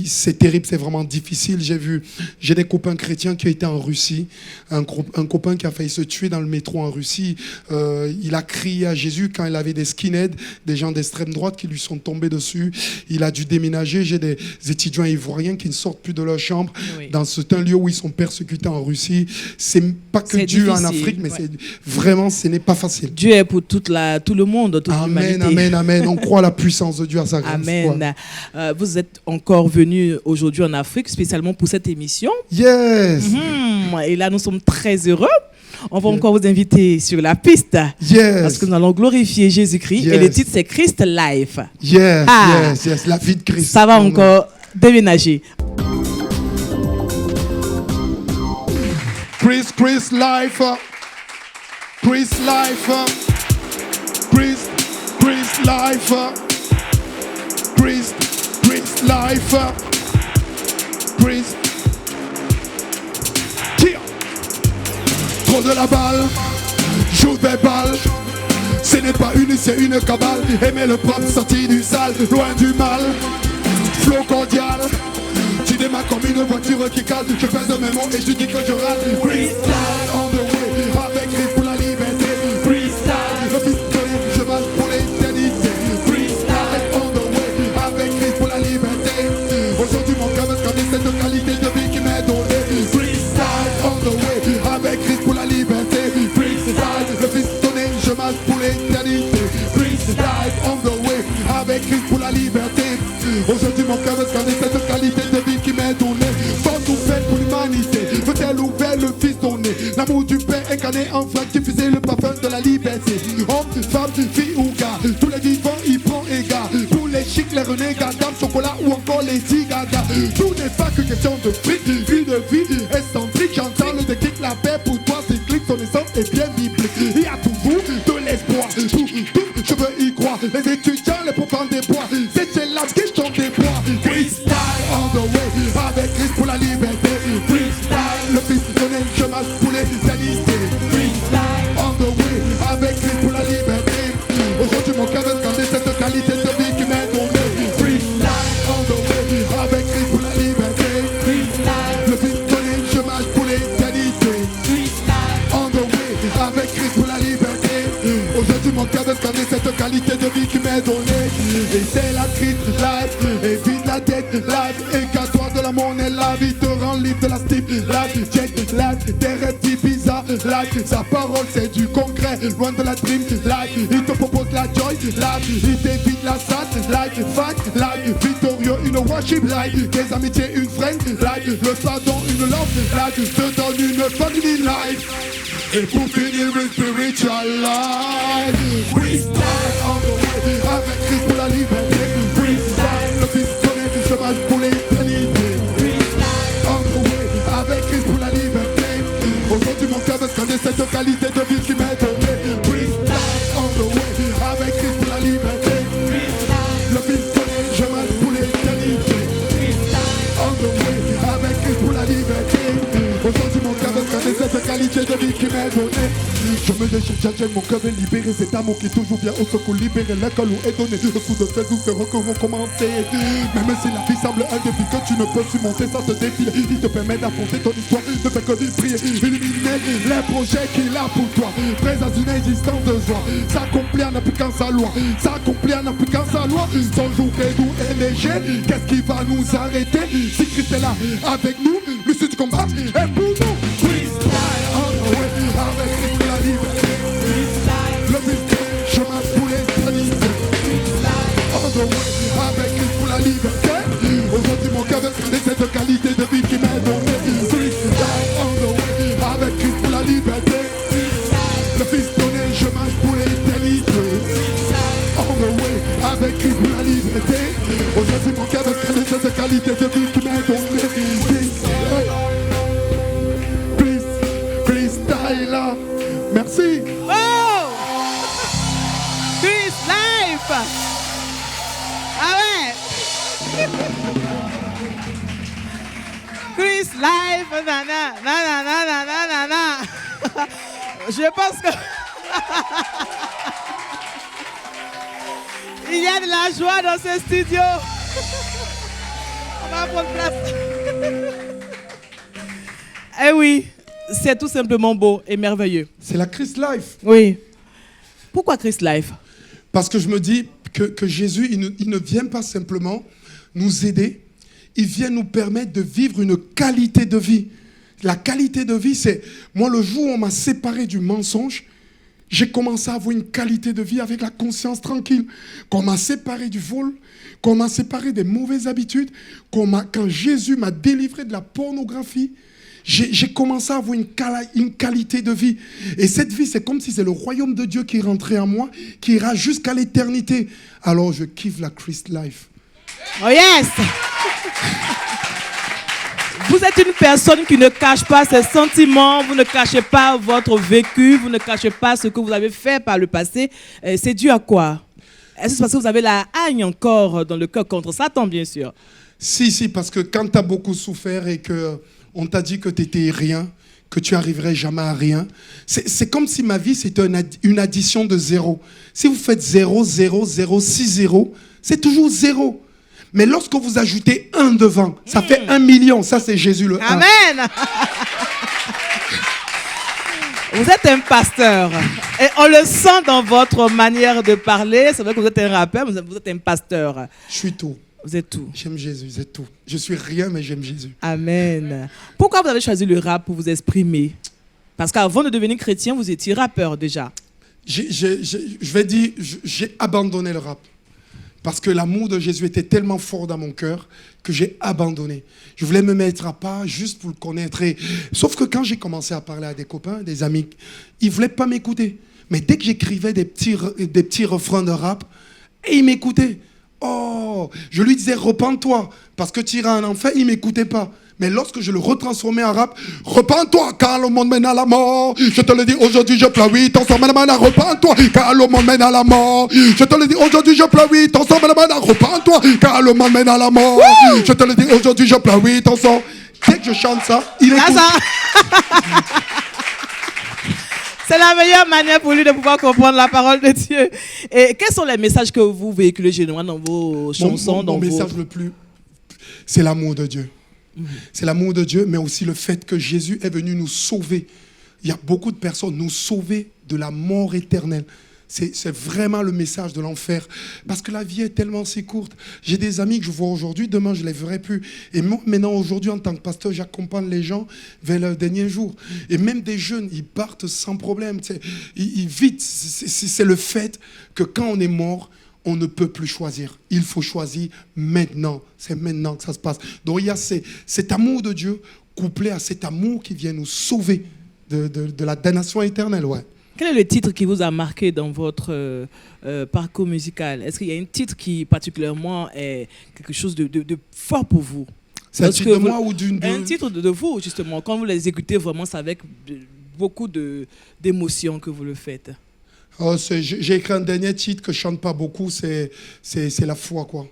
C'est terrible, c'est vraiment difficile. J'ai des copains chrétiens qui ont été en Russie, un copain qui a failli se tuer dans le métro en Russie, il a crié à Jésus quand il avait des skinheads, des gens d'extrême droite qui lui sont tombés dessus. Il a dû déménager. J'ai des étudiants ivoiriens qui ne sortent plus de leur chambre dans certains lieux où ils sont persécutés en Russie. C'est pas que Dieu en Afrique, mais c'est vraiment, ce n'est pas facile. Dieu est pour tout le monde, toute l'humanité. Amen. On croit à la puissance de Dieu, à sa grâce. Amen. Vous êtes encore venu aujourd'hui en Afrique, spécialement pour cette émission. Yes. Et là, nous sommes très heureux. On va encore vous inviter sur la piste. Parce que nous allons glorifier Jésus-Christ. Et le titre, c'est Christ Life. Yes, la vie de Christ. Ça va encore déménager. Christ Life. Christ Life. Christ Life. Christ Life. Christ. Tire. Trop de la balle, joue des balles. Ce n'est pas une, c'est une cabale. Aimer le propre, sorti du sale, loin du mal. Flow cordial. Tu démarres comme une voiture qui cale. Je pèse de mes mots et je dis que je râle. Freestyle on the way, avec Christ pour la liberté. Freestyle, le pistolet, je marche pour l'éternité. Freestyle on the way, avec Christ pour la liberté. Aujourd'hui mon cœur me scandit cette qualité de vie qui m'est donnée. Freestyle on the way, avec Christ pour la liberté. Freestyle, le pistolet, je marche pour l'éternité. Freestyle on the way, avec Christ pour la liberté. Aujourd'hui mon cœur me scandit cette qualité de vie qui m'est donnée. Bonne nouvelle pour l'humanité, veut-elle ouvert le fils donné. L'amour du Père incarné en frère, diffuser le parfum de la liberté. Homme, femme, fille ou gars, tous les vivants y prend égard. Pour les chics, les renégats, dames, chocolat ou encore les zigagas. Tout n'est pas que question de fric, vie de vie excentrique. J'entends le déclic, la paix pour toi s'éclique, son essence est bien biblique. Il y a toujours de l'espoir, tout, je veux y croire. Les étudiants, les profans des bois, c'est la question des bois. Freestyle on the way, avec Christ pour la liberté. Freestyle, le fils donné, je marche pour l'éternité. Freestyle on the way, avec Christ pour la liberté. Aujourd'hui mon cœur veut scander cette qualité de vie qui m'est donnée. Freestyle on the way, avec Christ pour la liberté. Freestyle, le fils donné, je marche pour l'éternité. Freestyle on the way, avec Christ pour la liberté. Aujourd'hui mon cœur veut scander cette qualité de vie qui m'est donnée. Et c'est la Christ life, évite la tête live, écarte-toi de la monnaie, la vie te rend libre de la style. Life, jet lag, des rêves bizarres. Life, sa parole c'est du concret, loin de la dream. Life, il te propose la joy. Life, il t'évite la sad. Life, fact, life, victorieux, une worship. Life, des amitiés, une friend. Life, le pardon, une love. Life, te donne une family life. Et pour finir, une spiritual life. Freestyle on the way, avec Christ pour la liberté. Freestyle, le pistolet du chômage pour l'éternité. Freestyle on the way, avec Christ pour la liberté. Aujourd'hui mon cœur veut scanner cette qualité de vie qui m'est donnée. Freestyle on the way, avec Christ pour la liberté. Le pistolet, je marche pour l'éternité. On the way, avec Christ pour la liberté. Aujourd'hui mon cœur veut scanner cette qualité de vie qui m'est donnée. Je me décharge, mon cœur est libéré. Cet amour qui toujours vient au secours, libérer l'école où est donné. Le coup de fait, nous ferons que recommencer. Même si la vie semble un défi que tu ne peux surmonter sans te défiler, il te permet d'affronter ton histoire. Ne fais que prier, éliminer les projets qu'il a pour toi. Présence d'une existence de joie. S'accomplir n'a plus qu'un sa loi. S'accomplir n'a plus qu'un sa loi. Son jour est doux et léger. Qu'est-ce qui va nous arrêter? Si Christ est là avec nous, l'issue du combat est pour nous. Freestyle on the way, avec Christ pour la liberté. Le but, chemin pour l'éternité. On the way, avec Christ pour la liberté. Aujourd'hui mon cœur veut scanner cette qualité de vie qui m'est donnée. Freestyle on the way, avec Christ pour la liberté. Le fils donné, je marche pour l'éternité. On the way, avec Christ pour la liberté. Aujourd'hui mon cœur veut scanner cette qualité de vie qui m'est donnée. Freestyle, merci. Oh! Chris Life! Ah ouais! Chris Life! Nana, nana, nana, nana, nana. Je pense que... Il y a de la joie dans ce studio. On va prendre place. Eh oui, c'est tout simplement beau et merveilleux. C'est la Christ Life. Oui. Pourquoi Christ Life? Parce que je me dis que Jésus, il ne vient pas simplement nous aider, il vient nous permettre de vivre une qualité de vie. La qualité de vie, c'est... Moi, le jour où on m'a séparé du mensonge, j'ai commencé à avoir une qualité de vie avec la conscience tranquille. Quand on m'a séparé du vol, quand on m'a séparé des mauvaises habitudes, quand Jésus m'a délivré de la pornographie, j'ai commencé à avoir une qualité de vie. Et cette vie, c'est comme si c'est le royaume de Dieu qui rentrait en moi, qui ira jusqu'à l'éternité. Alors, je kiffe la Christ Life. Oh yes! Vous êtes une personne qui ne cache pas ses sentiments, vous ne cachez pas votre vécu, vous ne cachez pas ce que vous avez fait par le passé. C'est dû à quoi? Est-ce que c'est parce que vous avez la haine encore dans le cœur contre Satan, bien sûr? Si, parce que quand tu as beaucoup souffert et qu'on t'a dit que tu n'étais rien, que tu arriverais jamais à rien, c'est comme si ma vie, c'était une addition de zéro. Si vous faites 0, 0, 0, 6, 0, c'est toujours zéro. Mais lorsque vous ajoutez 1 devant, ça fait 1 million. Ça, c'est Jésus le 1. Amen. Vous êtes un pasteur. Et on le sent dans votre manière de parler. C'est vrai que vous êtes un rappeur, mais vous êtes un pasteur. Je suis tout. Vous êtes tout. J'aime Jésus, c'est tout. Je suis rien, mais j'aime Jésus. Amen. Pourquoi vous avez choisi le rap pour vous exprimer? Parce qu'avant de devenir chrétien, vous étiez rappeur déjà. Je vais dire, j'ai abandonné le rap. Parce que l'amour de Jésus était tellement fort dans mon cœur que j'ai abandonné. Je voulais me mettre à part juste pour le connaître. Sauf que quand j'ai commencé à parler à des copains, des amis, ils ne voulaient pas m'écouter. Mais dès que j'écrivais des petits refrains de rap, et ils m'écoutaient. Oh, je lui disais, repens-toi, parce que tu iras en enfer, il ne m'écoutait pas. Mais lorsque je le retransformais en rap, repens-toi car le monde mène à la mort. Je te le dis aujourd'hui, je pleure, oui, ton sang mène à repens-toi car le monde mène à la mort. Je te le dis aujourd'hui, je pleure, oui, ton sang mène à repens-toi car le monde mène à la mort. Je te le dis aujourd'hui, je pleure, oui, ton sang. Dès que je chante ça, il écoute. C'est la meilleure manière pour lui de pouvoir comprendre la parole de Dieu. Et quels sont les messages que vous véhiculez généralement dans vos chansons? Mon message le plus, c'est l'amour de Dieu. C'est l'amour de Dieu, mais aussi le fait que Jésus est venu nous sauver. Il y a beaucoup de personnes nous sauver de la mort éternelle. C'est vraiment le message de l'enfer. Parce que la vie est tellement si courte. J'ai des amis que je vois aujourd'hui, demain je ne les verrai plus. Et moi, maintenant, aujourd'hui, en tant que pasteur, j'accompagne les gens vers leur dernier jour. Et même des jeunes, ils partent sans problème. Ils vite. C'est le fait que quand on est mort, on ne peut plus choisir. Il faut choisir maintenant. C'est maintenant que ça se passe. Donc il y a cet amour de Dieu couplé à cet amour qui vient nous sauver de la damnation éternelle. Ouais. Quel est le titre qui vous a marqué dans votre parcours musical? Est-ce qu'il y a un titre qui particulièrement est quelque chose de fort pour vous? C'est un titre de moi ou d'une... Un titre de vous, justement. Quand vous les écoutez, vraiment, c'est avec beaucoup d'émotion que vous le faites. Oh, j'ai écrit un dernier titre que je chante pas beaucoup, c'est la foi, quoi.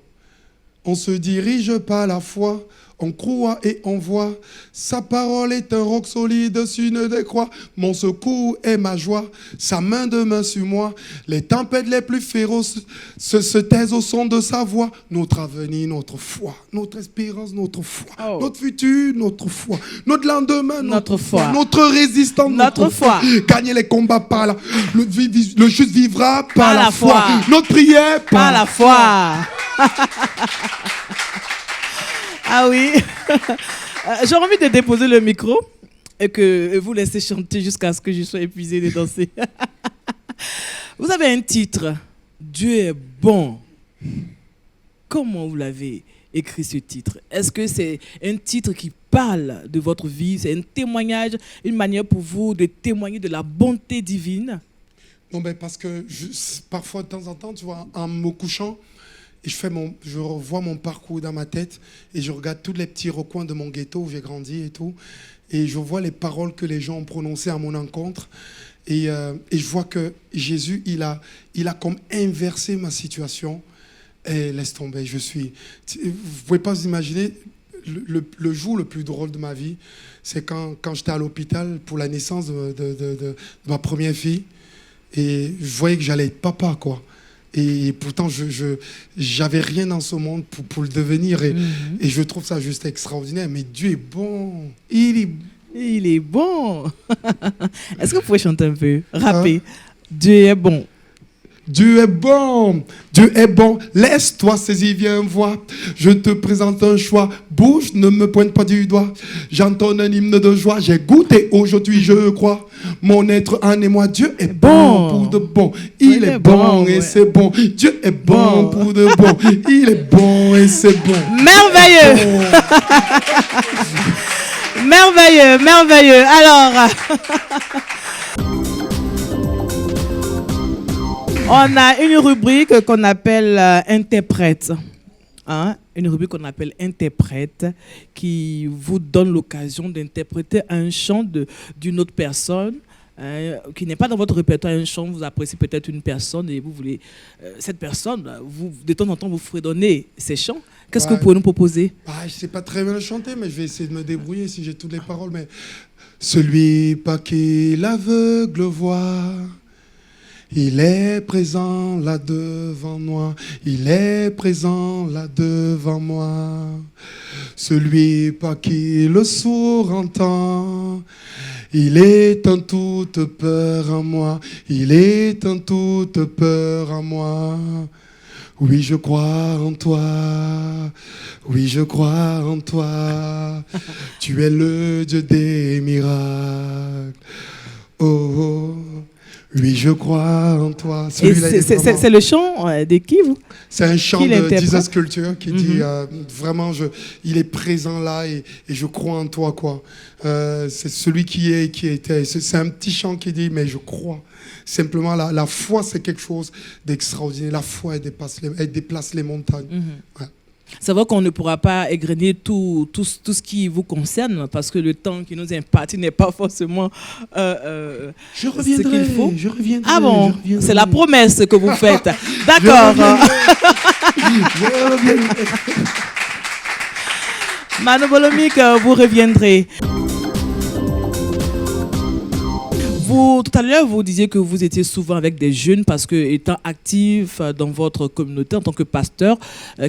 On se dirige par la foi, on croit et on voit. Sa parole est un roc solide sur une des croix. Mon secours est ma joie, sa main de main sur moi. Les tempêtes les plus féroces se taisent au son de sa voix. Notre avenir, notre foi, notre espérance, notre foi. Oh. Notre futur, notre foi. Notre lendemain, Notre foi. Notre résistance, Notre foi. Gagner les combats par là. Le juste vivra par la la foi. foi. Notre prière Par la foi. Ah oui. J'ai envie de déposer le micro et que vous laissez chanter jusqu'à ce que je sois épuisé de danser. Vous avez un titre, Dieu est bon. Comment vous l'avez écrit ce titre? Est-ce que c'est un titre qui parle de votre vie? C'est un témoignage, une manière pour vous de témoigner de la bonté divine? Non, mais parce que parfois, de temps en temps, tu vois, en me couchant, et je revois mon parcours dans ma tête et je regarde tous les petits recoins de mon ghetto où j'ai grandi et tout. Et je vois les paroles que les gens ont prononcées à mon encontre. Et je vois que Jésus, il a comme inversé ma situation. Et laisse tomber, vous ne pouvez pas vous imaginer, le jour le plus drôle de ma vie, c'est quand j'étais à l'hôpital pour la naissance de ma première fille. Et je voyais que j'allais être papa, quoi. Et pourtant, je n'avais rien dans ce monde pour le devenir. Et je trouve ça juste extraordinaire. Mais Dieu est bon. Il est bon. Est-ce que vous pouvez chanter un peu? Rapper. Dieu est bon. Dieu est bon, Dieu est bon, laisse-toi saisir, viens voir. Je te présente un choix, bouge, ne me pointe pas du doigt. J'entends un hymne de joie, j'ai goûté aujourd'hui, je crois. Mon être en et moi, Dieu est bon pour de bon. Il est bon et c'est bon. Dieu est bon pour de bon. Il est bon et c'est bon. Merveilleux. Merveilleux, merveilleux. Alors... On a une rubrique qu'on appelle interprète. Hein? Une rubrique qu'on appelle interprète qui vous donne l'occasion d'interpréter un chant d'une autre personne qui n'est pas dans votre répertoire. Un chant, vous appréciez peut-être une personne et vous voulez cette personne, de temps en temps, vous fredonnez ces chants. Qu'est-ce que vous pouvez nous proposer? Je ne sais pas très bien le chanter, mais je vais essayer de me débrouiller si j'ai toutes les paroles. Mais celui pas qui l'aveugle voit, il est présent là devant moi, il est présent là devant moi. Celui par qui le sourd entend, il est en toute peur en moi, il est en toute peur en moi. Oui, je crois en toi, oui, je crois en toi, tu es le Dieu des miracles. Oh, oh. Oui, je crois en toi. C'est le chant de qui, vous? C'est un chant de Jesus Culture qui dit vraiment, il est présent là et je crois en toi, quoi. C'est celui qui était. C'est un petit chant qui dit, mais je crois. Simplement, la foi, c'est quelque chose d'extraordinaire. La foi, elle déplace les montagnes. Ouais. C'est vrai qu'on ne pourra pas égrener tout ce qui vous concerne parce que le temps qui nous est imparti n'est pas forcément je reviendrai, ce qu'il faut. Je reviendrai. Ah bon, c'est la promesse que vous faites. D'accord. Je reviendrai. Mano Bolomik, vous reviendrez. Vous, tout à l'heure, vous disiez que vous étiez souvent avec des jeunes parce que, étant actif dans votre communauté en tant que pasteur,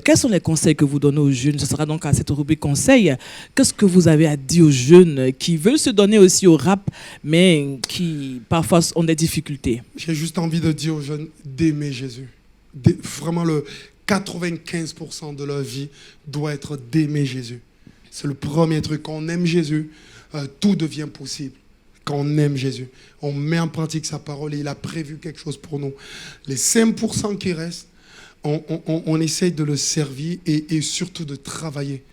quels sont les conseils que vous donnez aux jeunes? Ce sera donc à cette rubrique conseil. Qu'est-ce que vous avez à dire aux jeunes qui veulent se donner aussi au rap, mais qui parfois ont des difficultés? J'ai juste envie de dire aux jeunes d'aimer Jésus. Vraiment, le 95% de leur vie doit être d'aimer Jésus. C'est le premier truc. Quand on aime Jésus, tout devient possible. Quand on aime Jésus, on met en pratique sa parole et il a prévu quelque chose pour nous. Les 5% qui restent, on essaye de le servir et surtout de travailler.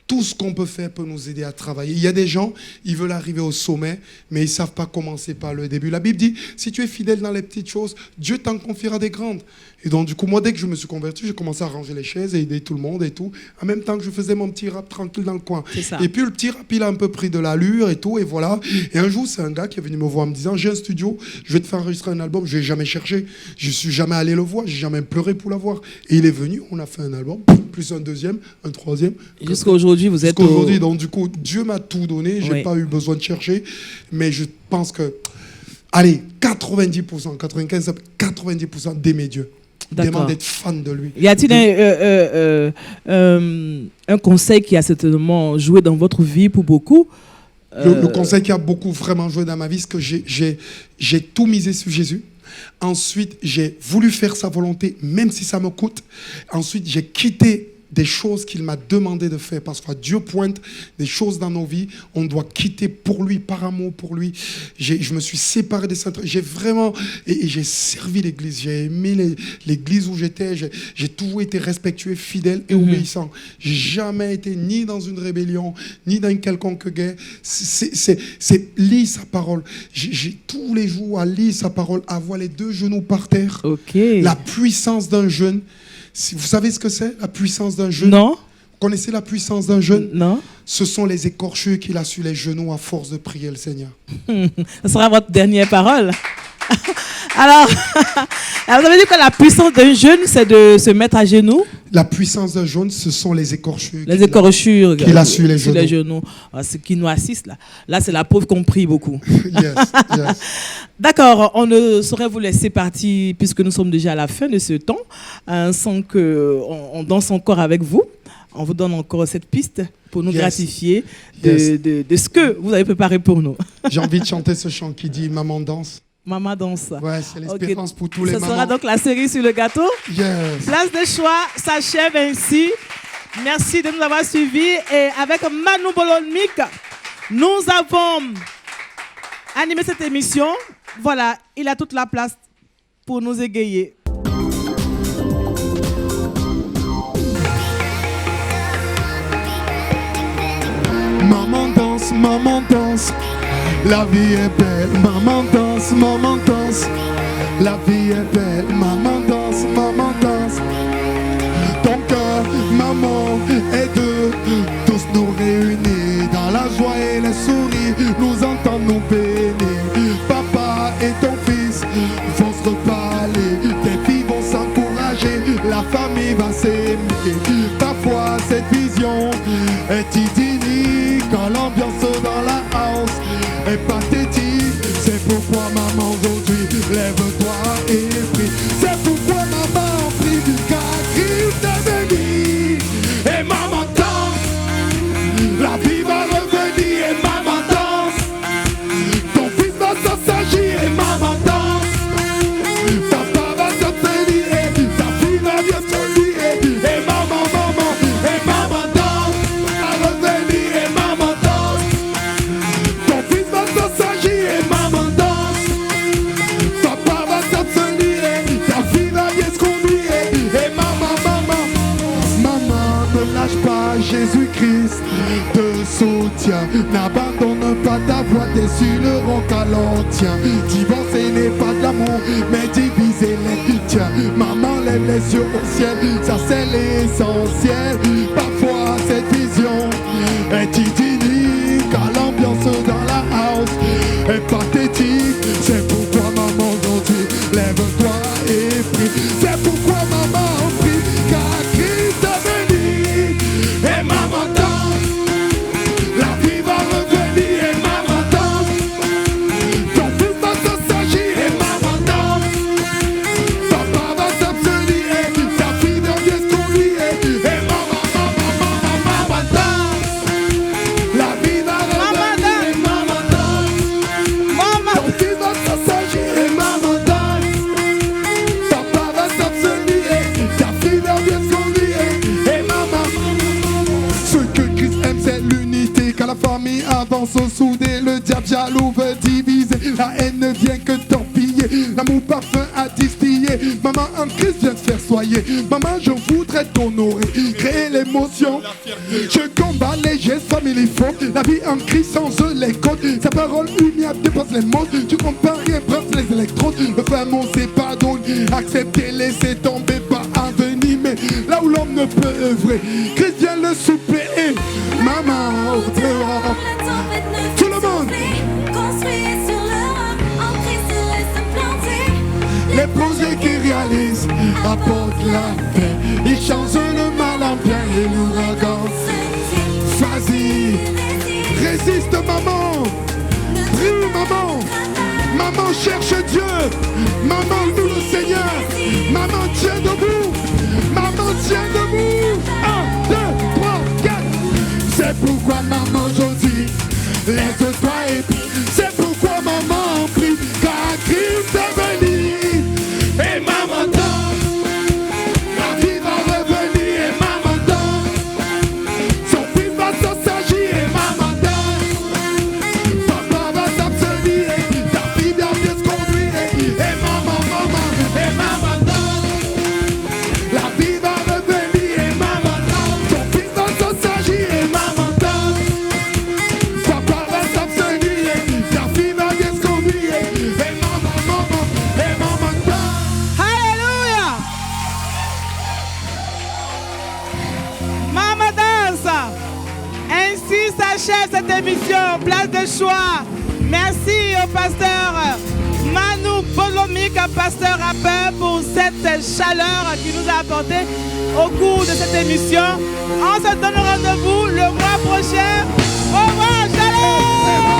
Tout ce qu'on peut faire peut nous aider à travailler. Il y a des gens, ils veulent arriver au sommet, mais ils ne savent pas commencer par le début. La Bible dit, si tu es fidèle dans les petites choses, Dieu t'en confiera des grandes. Et donc, du coup, moi, dès que je me suis converti, j'ai commencé à ranger les chaises et aider tout le monde et tout, en même temps que je faisais mon petit rap tranquille dans le coin. C'est ça. Et puis, le petit rap, il a un peu pris de l'allure et tout, et voilà. Et un jour, c'est un gars qui est venu me voir en me disant, j'ai un studio, je vais te faire enregistrer un album. Je ne l'ai jamais cherché, je ne suis jamais allé le voir, j'ai jamais pleuré pour l'avoir. Et il est venu, on a fait un album, plus un deuxième, un troisième. Jusqu'à aujourd'hui, vous êtes Aujourd'hui, donc du coup, Dieu m'a tout donné, je n'ai Oui. pas eu besoin de chercher, mais je pense que, allez, 90%, 95%, 90% d'aimer Dieu. D'accord. D'aimer d'être fan de lui. Y a-t-il un conseil qui a certainement joué dans votre vie pour beaucoup? Le conseil qui a beaucoup vraiment joué dans ma vie, c'est que j'ai tout misé sur Jésus. Ensuite, j'ai voulu faire sa volonté, même si ça me coûte. Ensuite, j'ai quitté des choses qu'il m'a demandé de faire, parce que Dieu pointe des choses dans nos vies, on doit quitter pour lui, par amour pour lui. Je me suis séparé des centres, j'ai vraiment, et j'ai servi l'église, j'ai aimé l'église où j'étais, j'ai toujours été respectueux, fidèle et obéissant. J'ai jamais été ni dans une rébellion, ni dans une quelconque guerre. C'est lire sa parole. J'ai tous les jours à lire sa parole, à avoir les deux genoux par terre. Ok. La puissance d'un jeûne. Vous savez ce que c'est, la puissance d'un jeûne? Non. Vous connaissez la puissance d'un jeûne? Non. Ce sont les écorchures qu'il a sur les genoux à force de prier le Seigneur. Ce sera votre dernière parole. Alors, vous avez dit que la puissance d'un jeune, c'est de se mettre à genoux. La puissance d'un jeûne, ce sont les écorchures. Les écorchures qu'il a sur les genoux. Ah, ce qui nous assiste là. Là, c'est la pauvre qu'on prie beaucoup. Yes, yes. D'accord, on ne saurait vous laisser partir puisque nous sommes déjà à la fin de ce temps, sans que on danse encore avec vous. On vous donne encore cette piste pour nous Yes. gratifier Yes. de ce que vous avez préparé pour nous. J'ai envie de chanter ce chant qui dit « Maman danse Maman danse. ». Ouais, c'est l'espérance pour tous les Ce mamans. sera donc la série sur le gâteau. Yes. Place de choix s'achève ainsi. Merci de nous avoir suivis. Et avec Manu Bolonmic, nous avons animé cette émission. Voilà, il a toute la place pour nous égayer. Maman danse, la vie est belle. Maman danse, la vie est belle. Maman danse, ton cœur, maman, est de tous nous réunir. Dans la joie et les sourires, nous entendons nous bénir. Papa et ton fils vont se reparler. Tes filles vont s'encourager, la famille va s'aimer. Parfois cette vision est idyllique quand l'ambiance dans la house est pathétique. C'est pourquoi maman aujourd'hui lève-toi et prie. C'est pourquoi maman prie car Christ est venu. Et maman danse, la vie va revenir. Et maman danse, ton fils va s'assagir. Et maman danse, papa va s'abstenir. Et ta fille va bien s'ennuyer. Et maman danse, va revenir. Et maman danse, ton fils va s'assagir. Et maman danse, papa va s'abstenir. Et ta fille va bien se conduire. Et maman, ne lâche pas, Jésus-Christ te soutient. N'abandonne pas ta voix, t'es sur le roc à l'entien. Divorcer n'est pas de l'amour, mais diviser les tiens. Maman lève les yeux au ciel, ça c'est l'essentiel. Parfois cette vision est idyllique, car l'ambiance dans la house est pathétique. C'est pourquoi maman aujourd'hui lève-toi et prie. C'est pourquoi maman prie, car Christ est venu. Et maman danse, la vie va revenir. Et maman danse, ton fils va sont soudés, le diable jaloux veut diviser. La haine ne vient que torpiller, l'amour parfum à distiller. Maman en Christ vient se faire soyer. Maman, je voudrais t'honorer, créer l'émotion. Je combats les gestes famille faux. La vie en Christ sans eux les côtes. Sa parole humiliable dépasse les mots. Tu compares rien, bref les électrodes. Le fin mot c'est pardon. Accepter, laisser tomber, pas envenimer. Là où l'homme ne peut œuvrer, Christ vient le suppléer. Maman, au dehors. Tout le monde. Les projets qu'ils réalisent apportent la paix. Ils changent le mal en bien et l'ouragan. Vas-y, résiste maman. Prie maman. Maman cherche Dieu. Maman loue le Seigneur. Maman tiens debout. Maman tiens debout. 1, 2, 3, 4. C'est pourquoi maman aujourd'hui laisse-toi et prie. C'est pourquoi maman prie. Car Christ est venu. Et maman danse. La vie va revenir et maman danse. Son fils va s'assagir et maman danse. Papa va s'abstenir. Ta fille va bien se conduire. Et maman danse. La vie va revenir et maman danse. Son fils va s'assagir et maman danse. Papa va s'abstenir. Ta fille va bien se conduire. Et maman danse. Alléluia. Maman danse. Ainsi s'achève cette émission Place de choix. Merci au pasteur Manu Bolomic, pasteur rappeur, pour cette chaleur qu'il nous a apportée au cours de cette émission. On se donne rendez-vous le mois prochain. Au revoir, shalom.